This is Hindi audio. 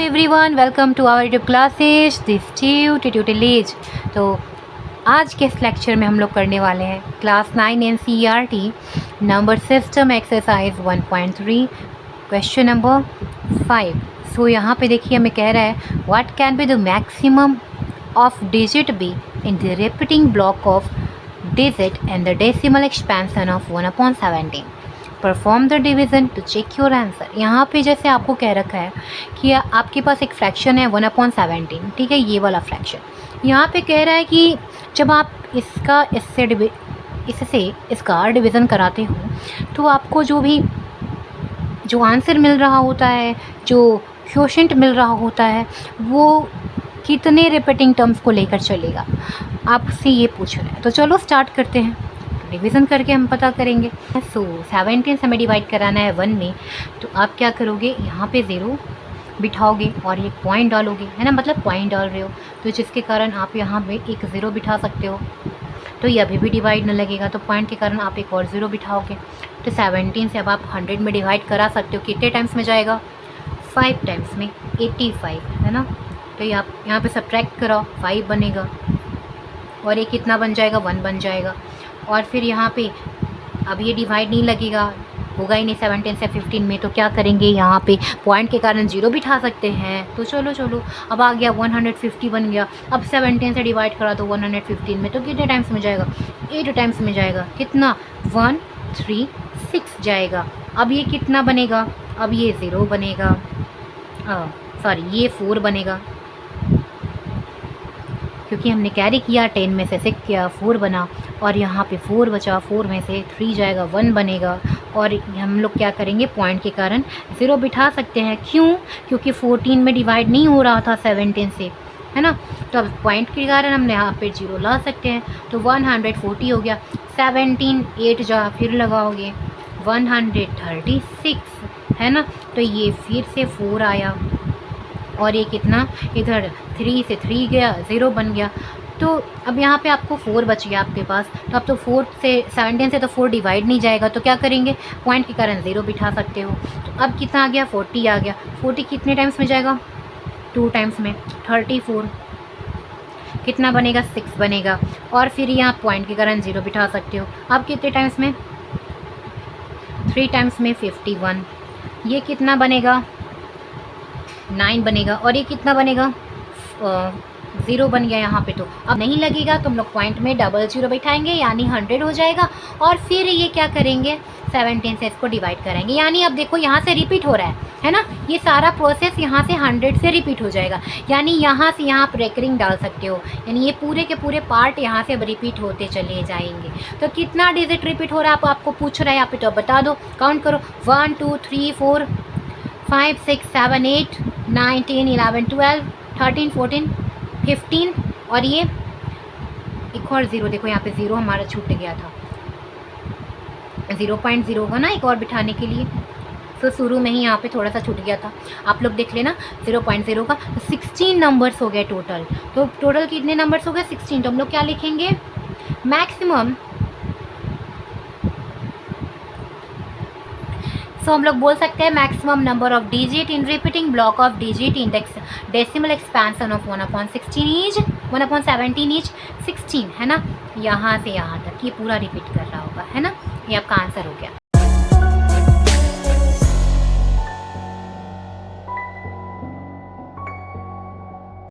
Everyone, welcome to our YouTube classes this tutorial. तो आज के इस लेक्चर में हम लोग करने वाले हैं class 9 NCERT number system exercise 1.3 question number 5। So यहाँ पे देखिए हमें कह रहा है what can be the maximum of digit be in the repeating block of digit and the decimal expansion of 1/17। Perform the division to check your answer. यहाँ पे जैसे आपको कह रखा है कि आपके पास एक फ्रैक्शन है 1/17, ठीक है, ये वाला फ्रैक्शन। यहाँ पे कह रहा है कि जब आप इसका डिवीज़न कराते हो तो आपको जो आंसर मिल रहा होता है, जो क्वोशेंट मिल रहा होता है, वो कितने रिपीटिंग टर्म्स को लेकर चलेगा, आपसे ये पूछ रहा है। तो चलो स्टार्ट करते हैं, रिवीजन करके हम पता करेंगे। 17 से हमें डिवाइड कराना है 1 में, तो आप क्या करोगे, यहाँ पे 0 बिठाओगे और एक पॉइंट डालोगे, है ना, मतलब पॉइंट डाल रहे हो, तो जिसके कारण आप यहाँ पे एक 0 बिठा सकते हो। तो ये अभी भी डिवाइड न लगेगा, तो पॉइंट के कारण आप एक और 0 बिठाओगे। तो 17 से अब आप 100 में डिवाइड करा सकते हो, कितने टाइम्स में जाएगा, 5 टाइम्स में, 85, है ना। तो ये आप यहाँ पे सब्ट्रैक्ट कराओ, 5 बनेगा और ये कितना बन जाएगा, 1 बन जाएगा। और फिर यहाँ पे अब ये डिवाइड नहीं लगेगा, होगा ही नहीं 17 से 15 में, तो क्या करेंगे, यहाँ पे पॉइंट के कारण 0 बिठा सकते हैं। तो चलो अब आ गया 150 बन गया। अब 17 से डिवाइड करा तो 115 में, तो कितने टाइम्स में जाएगा, 8 टाइम्स में जाएगा। कितना, 136 जाएगा। अब ये कितना बनेगा, अब ये 0 बनेगा, ये 4 बनेगा, क्योंकि हमने कैरी किया, 10 में से 6 किया, 4 बना, और यहाँ पे 4 बचा, 4 में से 3 जाएगा, 1 बनेगा। और हम लोग क्या करेंगे, पॉइंट के कारण 0 बिठा सकते हैं। क्यों, क्योंकि 14 में डिवाइड नहीं हो रहा था 17 से, है ना। तो अब पॉइंट के कारण हमने यहाँ पे 0 ला सकते हैं। तो 140 हो गया, 17 8 जा फिर लगाओगे 136, है ना। तो ये फिर से 4 आया, और ये कितना, इधर 3 से 3 गया, 0 बन गया। तो अब यहाँ पे आपको 4 बच गया आपके पास। तो अब तो 4 से 17 से तो 4 डिवाइड नहीं जाएगा, तो क्या करेंगे, पॉइंट के कारण 0 बिठा सकते हो। तो अब कितना आ गया, 40 आ गया। 40 कितने टाइम्स में जाएगा, 2 टाइम्स में, 34 कितना बनेगा, 6 बनेगा। और फिर यहाँ पॉइंट के कारण 0 बिठा सकते हो। अब कितने टाइम्स में, 3 टाइम्स में, 51। ये कितना बनेगा, 9 बनेगा। और ये कितना बनेगा, 0 बन गया यहाँ पे। तो अब नहीं लगेगा, तो हम लोग पॉइंट में डबल 0 बैठाएंगे, यानी 100 हो जाएगा। और फिर ये क्या करेंगे, 17 से इसको डिवाइड करेंगे, यानी अब देखो यहाँ से रिपीट हो रहा है ना। ये सारा प्रोसेस यहाँ से 100 से रिपीट हो जाएगा, यानी यहाँ से यहाँ आप रेकरिंग डाल सकते हो, यानी ये पूरे के पूरे पार्ट यहाँ से अब रिपीट होते चले जाएंगे। तो कितना डिजिट रिपीट हो रहा है, आपको पूछ रहा है यहाँ पे, तो बता दो, काउंट करो, 1 2 3 4 5 6 7 8 9 10 11 12 13 14 15। और ये एक और 0, देखो यहाँ पे 0 हमारा छूट गया था, 0.0 होगा ना एक और बिठाने के लिए। तो शुरू में ही यहाँ पे थोड़ा सा छूट गया था, आप लोग देख लेना 0.0 का। तो 16 नंबर्स हो गए टोटल। तो टोटल कितने नंबर्स हो गए, 16। तो हम लोग क्या लिखेंगे, मैक्सिमम। सो हम लोग बोल सकते हैं maximum number of digit in repeating block of digit index decimal expansion of 1/16 is 1/17 is 16, है ना। यहाँ से यहाँ तक ये पूरा रिपीट कर रहा होगा, है ना। ये आपका आंसर हो गया।